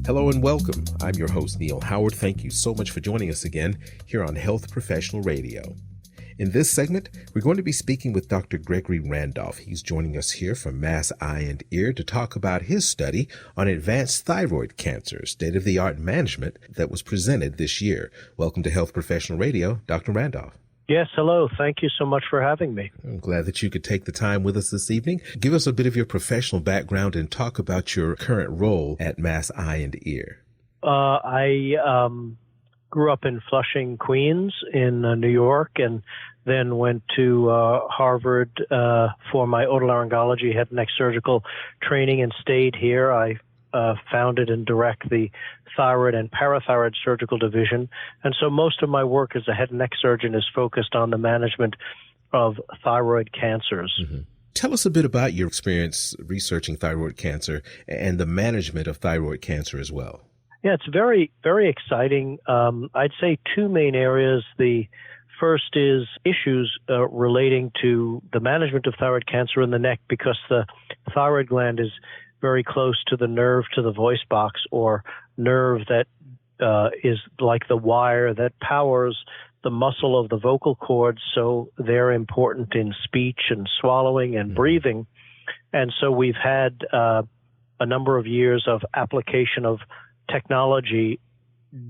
Hello and welcome. I'm your host, Neil Howard. Thank you so much for joining us again here on Health Professional Radio. In this segment, we're going to be speaking with Dr. Gregory Randolph. He's joining us here from Mass Eye and Ear to talk about his study on advanced thyroid cancer, state-of-the-art management that was presented this year. Welcome to Health Professional Radio, Dr. Randolph. Yes, hello. Thank you so much for having me. I'm glad that you could take the time with us this evening. Give us a bit of your professional background and talk about your current role at Mass Eye and Ear. I grew up in Flushing, Queens in New York, and then went to Harvard for my Otolaryngology-Head and neck surgical training and stayed here. I founded and direct the Thyroid and Parathyroid Surgical Division. And so most of my work as a head and neck surgeon is focused on the management of thyroid cancers. Mm-hmm. Tell us a bit about your experience researching thyroid cancer and the management of thyroid cancer as well. Yeah, it's very, very exciting. I'd say two main areas. The first is issues relating to the management of thyroid cancer in the neck, because the thyroid gland is very close to the nerve to the voice box, or nerve that is like the wire that powers the muscle of the vocal cords. So they're important in speech and swallowing and breathing. And so we've had a number of years of application of technology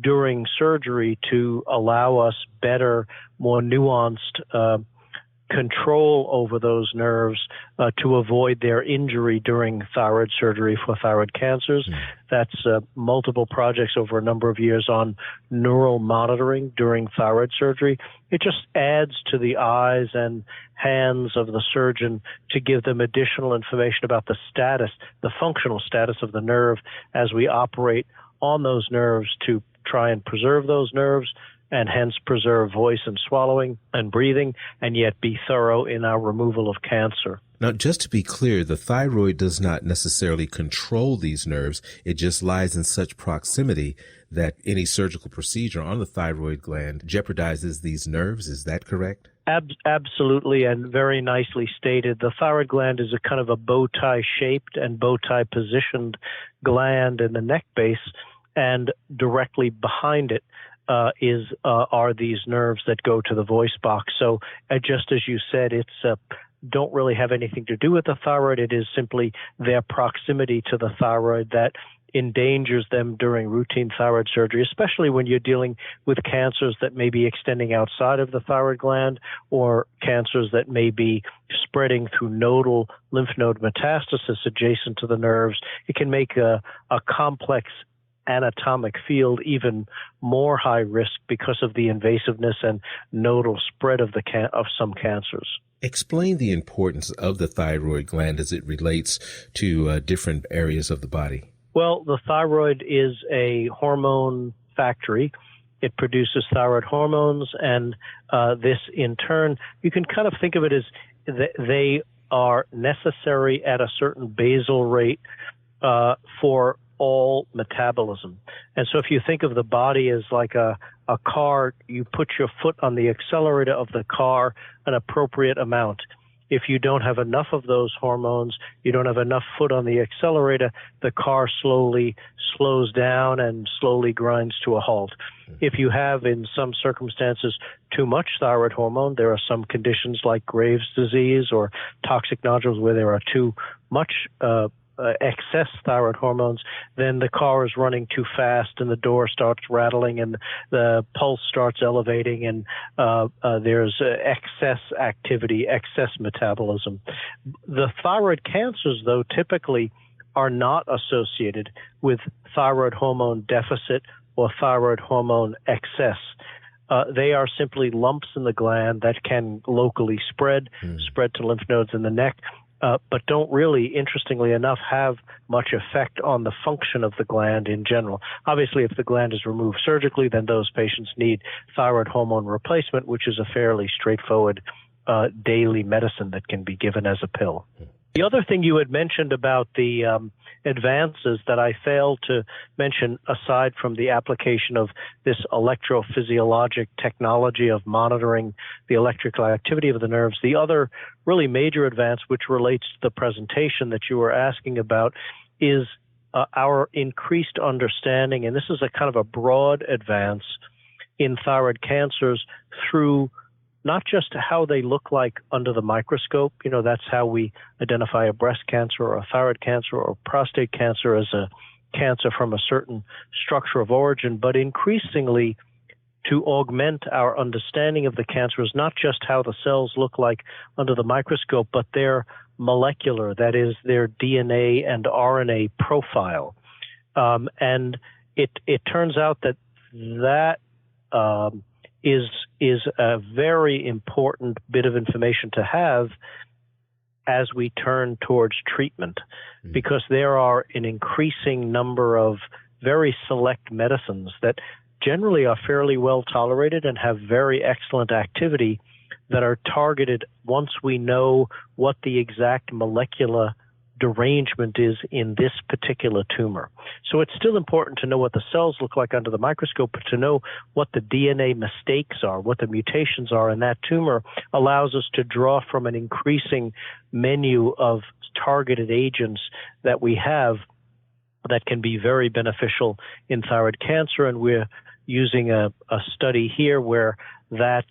during surgery to allow us better, more nuanced control over those nerves to avoid their injury during thyroid surgery for thyroid cancers. That's multiple projects over a number of years on neural monitoring during thyroid surgery. It just adds to the eyes and hands of the surgeon to give them additional information about the status, the functional status of the nerve as we operate on those nerves to try and preserve those nerves, and hence preserve voice and swallowing and breathing, and yet be thorough in our removal of cancer. Now, just to be clear, the thyroid does not necessarily control these nerves. It just lies in such proximity that any surgical procedure on the thyroid gland jeopardizes these nerves. Is that correct? Absolutely, and very nicely stated. The thyroid gland is a kind of a bow tie shaped and bow tie positioned gland in the neck base, and directly behind it are these nerves that go to the voice box. So just as you said, it's don't really have anything to do with the thyroid. It is simply their proximity to the thyroid that endangers them during routine thyroid surgery, especially when you're dealing with cancers that may be extending outside of the thyroid gland, or cancers that may be spreading through nodal lymph node metastasis adjacent to the nerves. It can make a complex anatomic field even more high risk because of the invasiveness and nodal spread of some cancers. Explain the importance of the thyroid gland as it relates to different areas of the body. Well, the thyroid is a hormone factory. It produces thyroid hormones, and this in turn, you can kind of think of it as they are necessary at a certain basal rate for all metabolism. And so if you think of the body as like a car, you put your foot on the accelerator of the car an appropriate amount. If you don't have enough of those hormones, you don't have enough foot on the accelerator, the car slowly slows down and slowly grinds to a halt. If you have, in some circumstances, too much thyroid hormone, there are some conditions like Graves' disease or toxic nodules where there are too much excess thyroid hormones, then the car is running too fast and the door starts rattling and the pulse starts elevating, and there's excess activity, excess metabolism. The thyroid cancers, though, typically are not associated with thyroid hormone deficit or thyroid hormone excess. They are simply lumps in the gland that can locally spread to lymph nodes in the neck, but don't really, interestingly enough, have much effect on the function of the gland in general. Obviously, if the gland is removed surgically, then those patients need thyroid hormone replacement, which is a fairly straightforward daily medicine that can be given as a pill. The other thing you had mentioned about the advances that I failed to mention, aside from the application of this electrophysiologic technology of monitoring the electrical activity of the nerves, the other really major advance, which relates to the presentation that you were asking about, is our increased understanding, and this is a kind of a broad advance in thyroid cancers through not just how they look like under the microscope. That's how we identify a breast cancer or a thyroid cancer or prostate cancer as a cancer from a certain structure of origin, but increasingly to augment our understanding of the cancers, not just how the cells look like under the microscope, but their molecular, that is, their DNA and RNA profile. And it turns out that is a very important bit of information to have as we turn towards treatment, because there are an increasing number of very select medicines that generally are fairly well tolerated and have very excellent activity that are targeted once we know what the exact molecular derangement is in this particular tumor. So it's still important to know what the cells look like under the microscope, but to know what the DNA mistakes are, what the mutations are in that tumor allows us to draw from an increasing menu of targeted agents that we have that can be very beneficial in thyroid cancer. And we're using a study here where that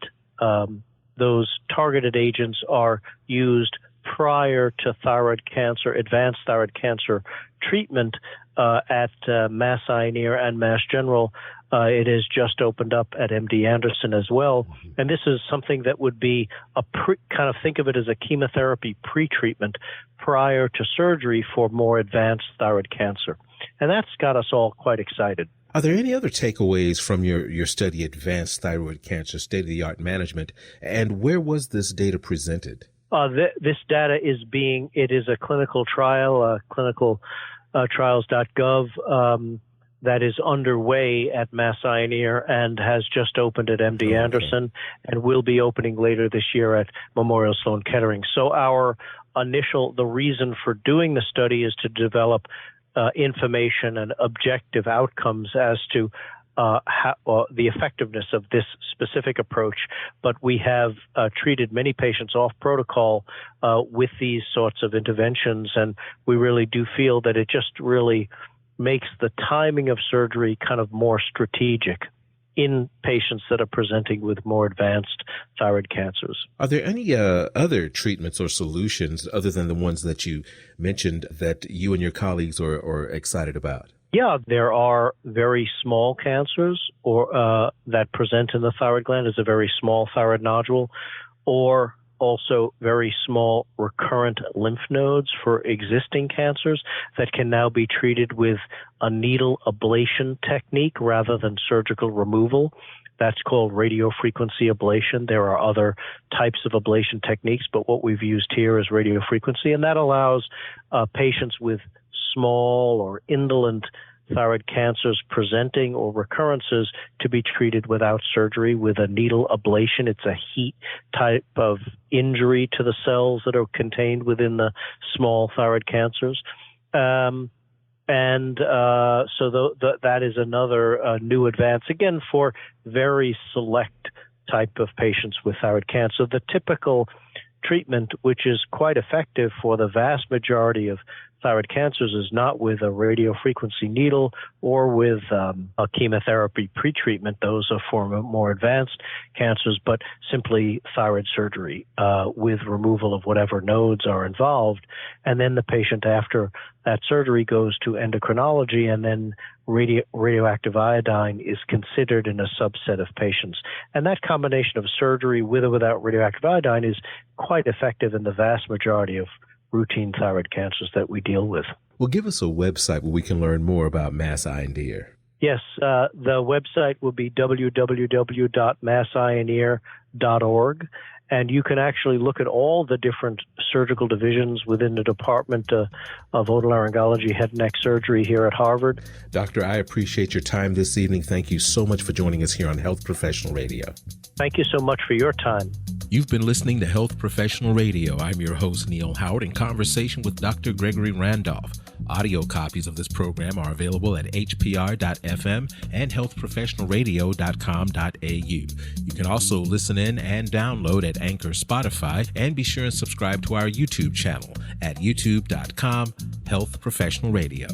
those targeted agents are used prior to thyroid cancer, advanced thyroid cancer treatment at Mass Eye and Ear and Mass General. It has just opened up at MD Anderson as well. And this is something that would be kind of think of it as a chemotherapy pre-treatment prior to surgery for more advanced thyroid cancer. And that's got us all quite excited. Are there any other takeaways from your study, Advanced Thyroid Cancer, State-of-the-Art Management, and where was this data presented? This data it is a clinical trial, clinicaltrials.gov, that is underway at Mass Eye and Ear and has just opened at MD Anderson and will be opening later this year at Memorial Sloan Kettering. So the reason for doing the study is to develop information and objective outcomes as to the effectiveness of this specific approach. But we have treated many patients off protocol with these sorts of interventions, and we really do feel that it just really makes the timing of surgery kind of more strategic in patients that are presenting with more advanced thyroid cancers. Are there any other treatments or solutions other than the ones that you mentioned that you and your colleagues are excited about? Yeah, there are very small cancers or that present in the thyroid gland as a very small thyroid nodule, or also very small recurrent lymph nodes for existing cancers that can now be treated with a needle ablation technique rather than surgical removal. That's called radiofrequency ablation. There are other types of ablation techniques, but what we've used here is radiofrequency, and that allows patients with small or indolent thyroid cancers presenting or recurrences to be treated without surgery with a needle ablation. It's a heat type of injury to the cells that are contained within the small thyroid cancers. So that is another new advance, again, for very select type of patients with thyroid cancer. The typical treatment, which is quite effective for the vast majority of thyroid cancers, is not with a radiofrequency needle or with a chemotherapy pretreatment. Those are for more advanced cancers, but simply thyroid surgery with removal of whatever nodes are involved. And then the patient after that surgery goes to endocrinology, and then radioactive iodine is considered in a subset of patients. And that combination of surgery with or without radioactive iodine is quite effective in the vast majority of routine thyroid cancers that we deal with. Well, give us a website where we can learn more about Mass Eye and Ear. Yes, the website will be www.masseyeandear.org, and you can actually look at all the different surgical divisions within the Department of Otolaryngology, Head and Neck Surgery here at Harvard. Doctor, I appreciate your time this evening. Thank you so much for joining us here on Health Professional Radio. Thank you so much for your time. You've been listening to Health Professional Radio. I'm your host, Neil Howard, in conversation with Dr. Gregory Randolph. Audio copies of this program are available at hpr.fm and healthprofessionalradio.com.au. You can also listen in and download at Anchor, Spotify, and be sure and subscribe to our YouTube channel at youtube.com/Health Professional Radio.